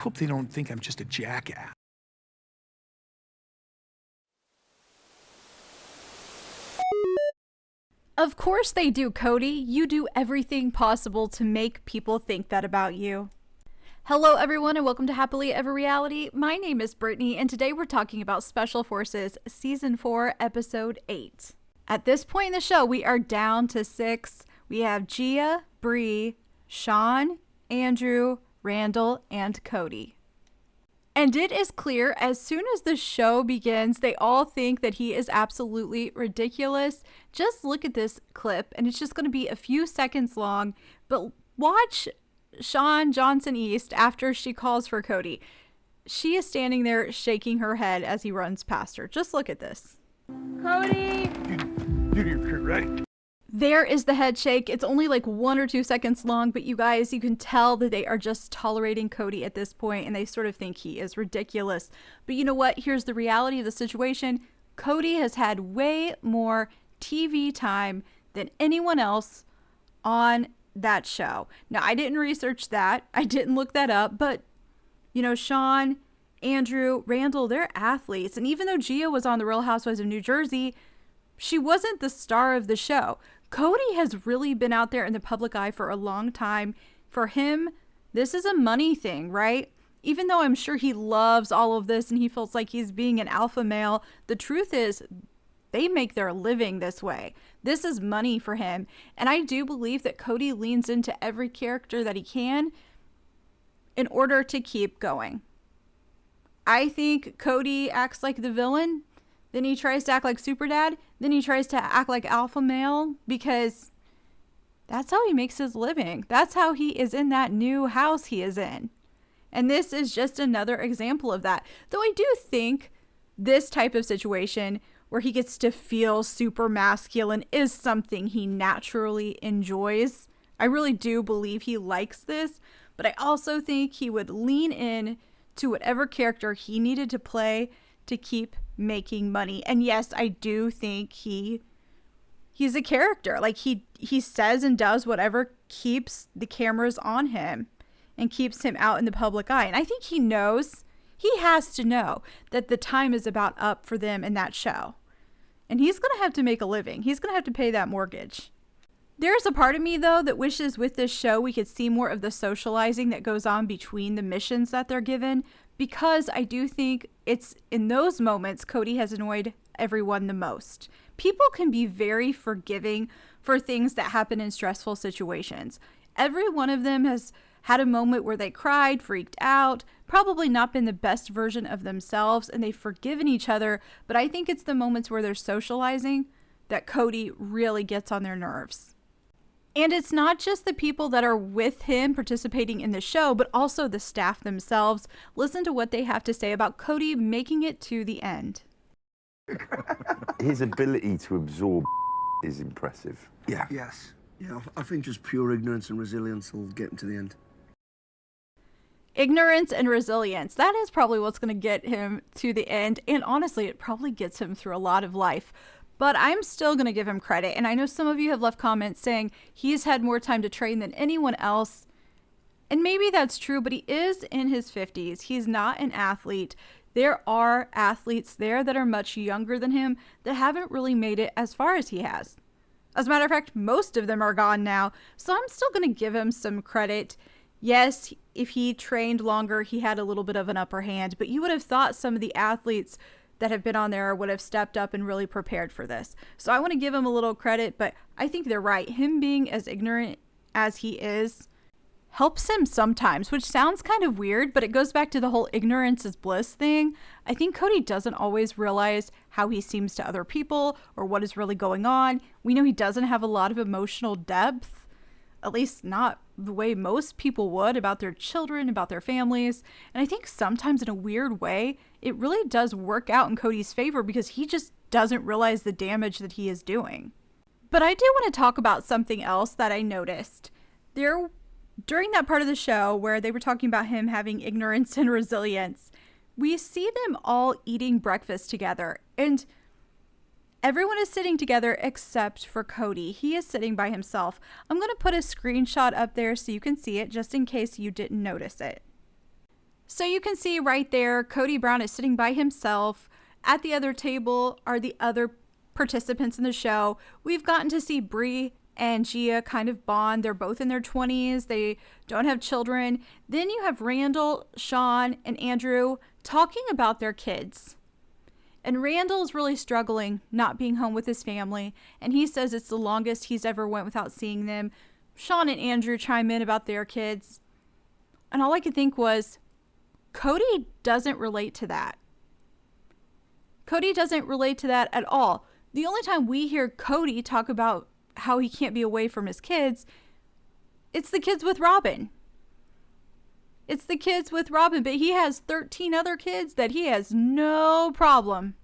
Hope they don't think I'm just a jackass. Of course they do, Cody. You do everything possible to make people think that about you. Hello, everyone, and welcome to Happily Ever Reality. My name is Brittany, and today we're talking about Special Forces Season 4, Episode 8. At this point in the show, we are down to 6. We have Gia, Bree, Sean, Andrew, Randall, and Cody. And it is clear as soon as the show begins, they all think that he is absolutely ridiculous. Just look at this clip, and it's just going to be a few seconds long, but watch Sean Johnson East after she calls for Cody. She is standing there shaking her head as he runs past her. Just look at this. Cody! You're correct. There is the head shake. It's only like 1 or 2 seconds long, but you guys, you can tell that they are just tolerating Cody at this point, and they sort of think he is ridiculous. But you know what? Here's the reality of the situation. Cody has had way more TV time than anyone else on that show. Now, I didn't research that. I didn't look that up, but you know, Sean, Andrew, Randall, they're athletes. And even though Gia was on The Real Housewives of New Jersey, she wasn't the star of the show. Cody has really been out there in the public eye for a long time. For him, this is a money thing, right? Even though I'm sure he loves all of this and he feels like he's being an alpha male, the truth is they make their living this way. This is money for him. And I do believe that Cody leans into every character that he can in order to keep going. I think Cody acts like the villain. Then he tries to act like super dad. Then he tries to act like alpha male because that's how he makes his living. That's how he is in that new house he is in. And this is just another example of that. Though I do think this type of situation where he gets to feel super masculine is something he naturally enjoys. I really do believe he likes this, but I also think he would lean in to whatever character he needed to play to keep making money. And yes, I do think he's a character. Like he says and does whatever keeps the cameras on him and keeps him out in the public eye. And I think he has to know that the time is about up for them in that show. And he's going to have to make a living. He's going to have to pay that mortgage. There's a part of me, though, that wishes with this show we could see more of the socializing that goes on between the missions that they're given, because I do think it's in those moments Cody has annoyed everyone the most. People can be very forgiving for things that happen in stressful situations. Every one of them has had a moment where they cried, freaked out, probably not been the best version of themselves, and they've forgiven each other, but I think it's the moments where they're socializing that Cody really gets on their nerves. And it's not just the people that are with him participating in the show, but also the staff themselves. Listen to what they have to say about Cody making it to the end. His ability to absorb is impressive. Yeah. Yes. Yeah, I think just pure ignorance and resilience will get him to the end. Ignorance and resilience. That is probably what's going to get him to the end. And honestly, it probably gets him through a lot of life. But I'm still going to give him credit. And I know some of you have left comments saying he's had more time to train than anyone else. And maybe that's true, but he is in his 50s. He's not an athlete. There are athletes there that are much younger than him that haven't really made it as far as he has. As a matter of fact, most of them are gone now. So I'm still going to give him some credit. Yes, if he trained longer, he had a little bit of an upper hand. But you would have thought some of the athletes that have been on there would have stepped up and really prepared for this. So I want to give him a little credit, but I think they're right. Him being as ignorant as he is helps him sometimes, which sounds kind of weird, but it goes back to the whole ignorance is bliss thing. I think Cody doesn't always realize how he seems to other people or what is really going on. We know he doesn't have a lot of emotional depth, at least not the way most people would, about their children, about their families. And I think sometimes in a weird way, it really does work out in Cody's favor because he just doesn't realize the damage that he is doing. But I do want to talk about something else that I noticed. During that part of the show where they were talking about him having ignorance and resilience, we see them all eating breakfast together. And everyone is sitting together except for Cody. He is sitting by himself. I'm going to put a screenshot up there so you can see it just in case you didn't notice it. So you can see right there, Kody Brown is sitting by himself. At the other table are the other participants in the show. We've gotten to see Bree and Gia kind of bond. They're both in their 20s. They don't have children. Then you have Randall, Sean, and Andrew talking about their kids. And Randall's really struggling not being home with his family. And he says it's the longest he's ever went without seeing them. Sean and Andrew chime in about their kids. And all I could think was, Kody doesn't relate to that. Kody doesn't relate to that at all. The only time we hear Kody talk about how he can't be away from his kids, it's the kids with Robin. It's the kids with Robin, but he has 13 other kids that he has no problem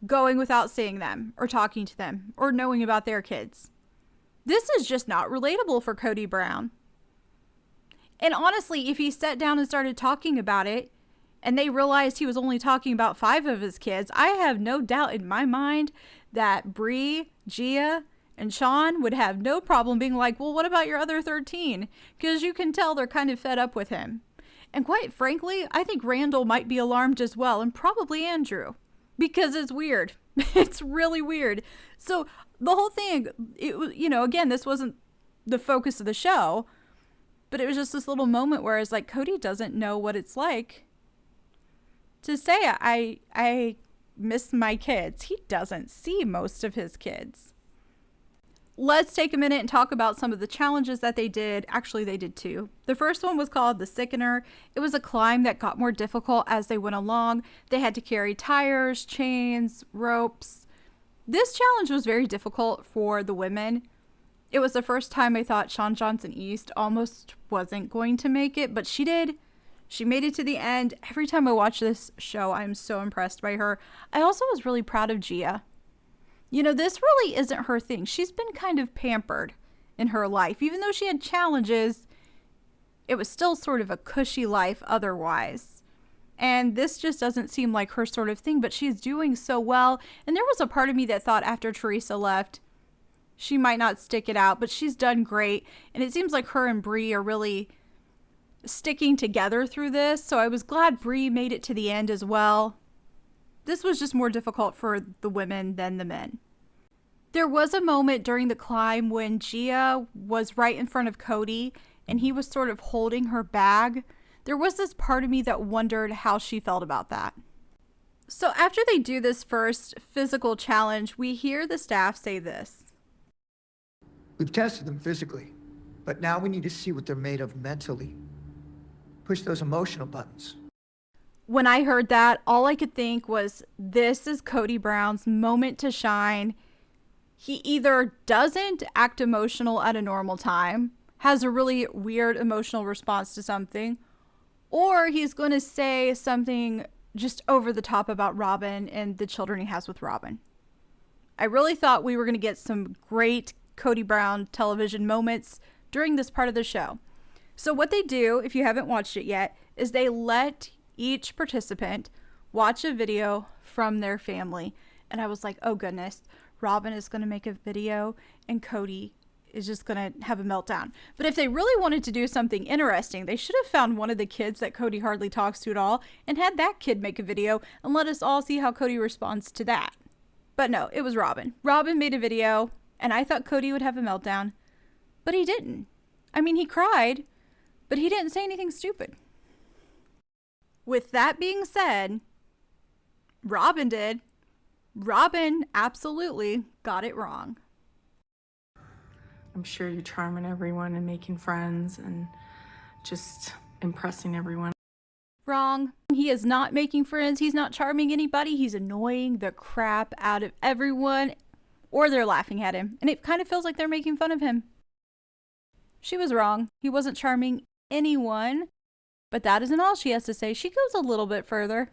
going without seeing them or talking to them or knowing about their kids. This is just not relatable for Kody Brown. And honestly, if he sat down and started talking about it and they realized he was only talking about 5 of his kids, I have no doubt in my mind that Bree, Gia, and Sean would have no problem being like, well, what about your other 13? Because you can tell they're kind of fed up with him. And quite frankly, I think Randall might be alarmed as well, and probably Andrew, because it's weird. It's really weird. So the whole thing, it was, again, this wasn't the focus of the show, but it was just this little moment where it's like, Kody doesn't know what it's like to say, I miss my kids. He doesn't see most of his kids. Let's take a minute and talk about some of the challenges that they did. Actually, they did 2. The first one was called the Sickener. It was a climb that got more difficult as they went along. They had to carry tires, chains, ropes. This challenge was very difficult for the women. It was the first time I thought Shawn Johnson East almost wasn't going to make it, but she did. She made it to the end. Every time I watch this show, I'm so impressed by her. I also was really proud of Gia. This really isn't her thing. She's been kind of pampered in her life. Even though she had challenges, it was still sort of a cushy life otherwise. And this just doesn't seem like her sort of thing, but she's doing so well. And there was a part of me that thought after Teresa left, she might not stick it out, but she's done great. And it seems like her and Bree are really sticking together through this. So I was glad Bree made it to the end as well. This was just more difficult for the women than the men. There was a moment during the climb when Gia was right in front of Kody and he was sort of holding her bag. There was this part of me that wondered how she felt about that. So after they do this first physical challenge, we hear the staff say this. We've tested them physically, but now we need to see what they're made of mentally. Push those emotional buttons. When I heard that, all I could think was, this is Kody Brown's moment to shine. He either doesn't act emotional at a normal time, has a really weird emotional response to something, or he's going to say something just over the top about Robin and the children he has with Robin. I really thought we were going to get some great Kody Brown television moments during this part of the show. So what they do, if you haven't watched it yet, is they let each participant watch a video from their family. And I was like, oh goodness, Robin is going to make a video and Kody is just going to have a meltdown. But if they really wanted to do something interesting, they should have found one of the kids that Kody hardly talks to at all and had that kid make a video and let us all see how Kody responds to that. But no, it was Robin. Robin made a video and I thought Kody would have a meltdown, but he didn't. I mean, he cried, but he didn't say anything stupid. With that being said, Robin did. Robin absolutely got it wrong. I'm sure you're charming everyone and making friends and just impressing everyone. Wrong. He is not making friends. He's not charming anybody. He's annoying the crap out of everyone, or they're laughing at him. And it kind of feels like they're making fun of him. She was wrong. He wasn't charming anyone. But that isn't all she has to say. She goes a little bit further.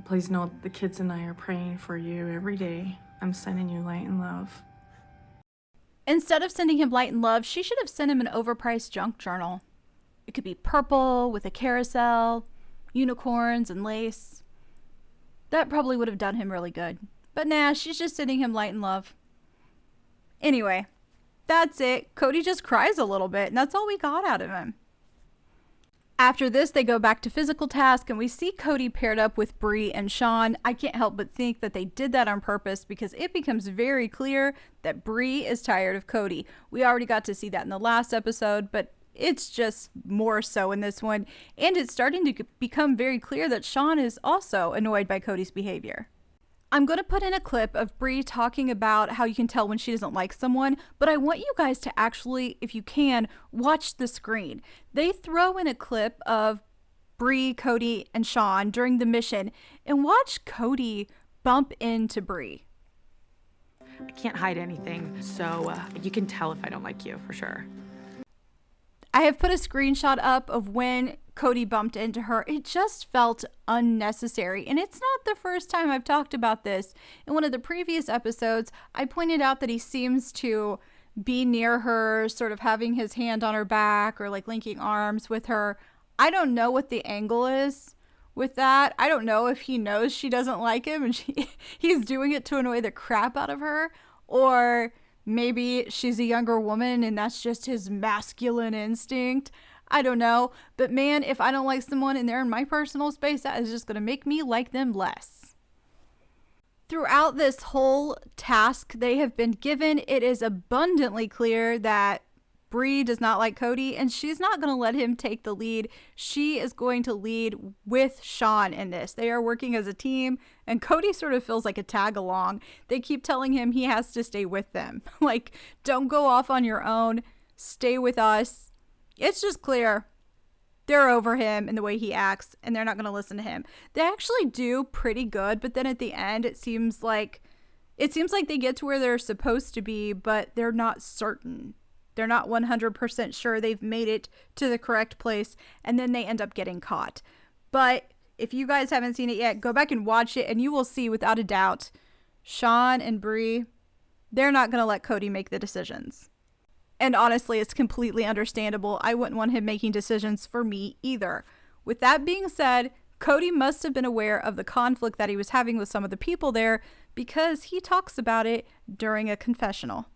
Please know the kids and I are praying for you every day. I'm sending you light and love. Instead of sending him light and love, she should have sent him an overpriced junk journal. It could be purple with a carousel, unicorns and lace. That probably would have done him really good. But nah, she's just sending him light and love. Anyway, that's it. Kody just cries a little bit, and that's all we got out of him. After this, they go back to physical task, and we see Cody paired up with Bree and Sean. I can't help but think that they did that on purpose because it becomes very clear that Bree is tired of Cody. We already got to see that in the last episode, but it's just more so in this one. And it's starting to become very clear that Sean is also annoyed by Cody's behavior. I'm going to put in a clip of Bree talking about how you can tell when she doesn't like someone, but I want you guys to actually, if you can, watch the screen. They throw in a clip of Bree, Cody, and Sean during the mission, and watch Cody bump into Bree. I can't hide anything, so you can tell if I don't like you, for sure. I have put a screenshot up of when Cody bumped into her. It just felt unnecessary. And it's not the first time I've talked about this. In one of the previous episodes, I pointed out that he seems to be near her, sort of having his hand on her back or like linking arms with her. I don't know what the angle is with that. I don't know if he knows she doesn't like him and he's doing it to annoy the crap out of her, or maybe she's a younger woman and that's just his masculine instinct. I don't know. But man, if I don't like someone and they're in my personal space, that is just going to make me like them less. Throughout this whole task they have been given, it is abundantly clear that Bree does not like Cody, and she's not going to let him take the lead. She is going to lead with Sean in this. They are working as a team, and Cody sort of feels like a tag along. They keep telling him he has to stay with them. Like, don't go off on your own. Stay with us. It's just clear they're over him and the way he acts, and they're not going to listen to him. They actually do pretty good, but then at the end, it seems like they get to where they're supposed to be, but they're not certain. They're not 100% sure they've made it to the correct place, and then they end up getting caught. But if you guys haven't seen it yet, go back and watch it, and you will see without a doubt, Sean and Bree, they're not going to let Cody make the decisions. And honestly, it's completely understandable. I wouldn't want him making decisions for me either. With that being said, Cody must have been aware of the conflict that he was having with some of the people there because he talks about it during a confessional.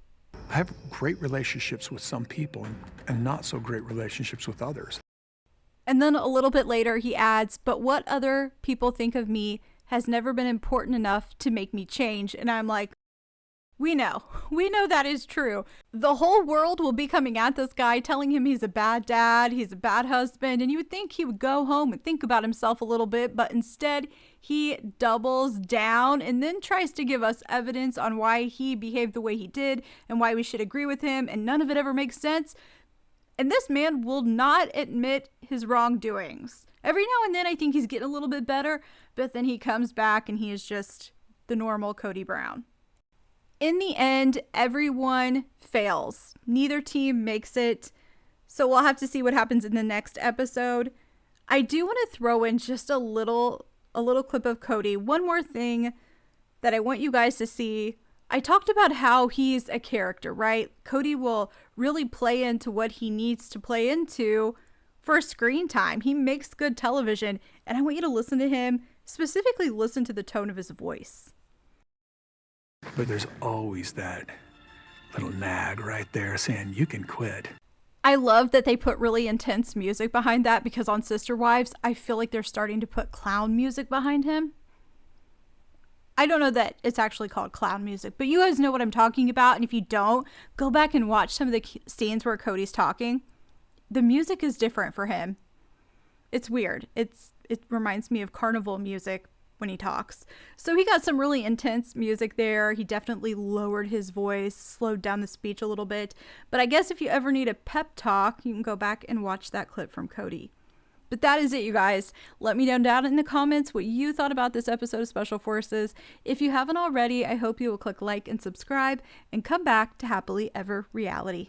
I have great relationships with some people and not so great relationships with others. And then a little bit later he adds, but what other people think of me has never been important enough to make me change. And I'm like, we know that is true. The whole world will be coming at this guy, telling him he's a bad dad, he's a bad husband, and you would think he would go home and think about himself a little bit, but instead he doubles down and then tries to give us evidence on why he behaved the way he did and why we should agree with him, and none of it ever makes sense. And this man will not admit his wrongdoings. Every now and then I think he's getting a little bit better, but then he comes back and he is just the normal Cody Brown. In the end, everyone fails. Neither team makes it. So we'll have to see what happens in the next episode. I do want to throw in just a little clip of Cody. One more thing that I want you guys to see. I talked about how he's a character, right? Cody will really play into what he needs to play into for screen time. He makes good television, and I want you to listen to him, specifically listen to the tone of his voice. But there's always that little nag right there saying, you can quit. I love that they put really intense music behind that, because on Sister Wives, I feel like they're starting to put clown music behind him. I don't know that it's actually called clown music, but you guys know what I'm talking about. And if you don't, go back and watch some of the scenes where Cody's talking. The music is different for him. It's weird. It reminds me of carnival music when he talks. So he got some really intense music there. He definitely lowered his voice, slowed down the speech a little bit. But I guess if you ever need a pep talk, you can go back and watch that clip from Cody. But that is it, you guys. Let me know down in the comments what you thought about this episode of Special Forces. If you haven't already, I hope you will click like and subscribe and come back to Happily Ever Reality.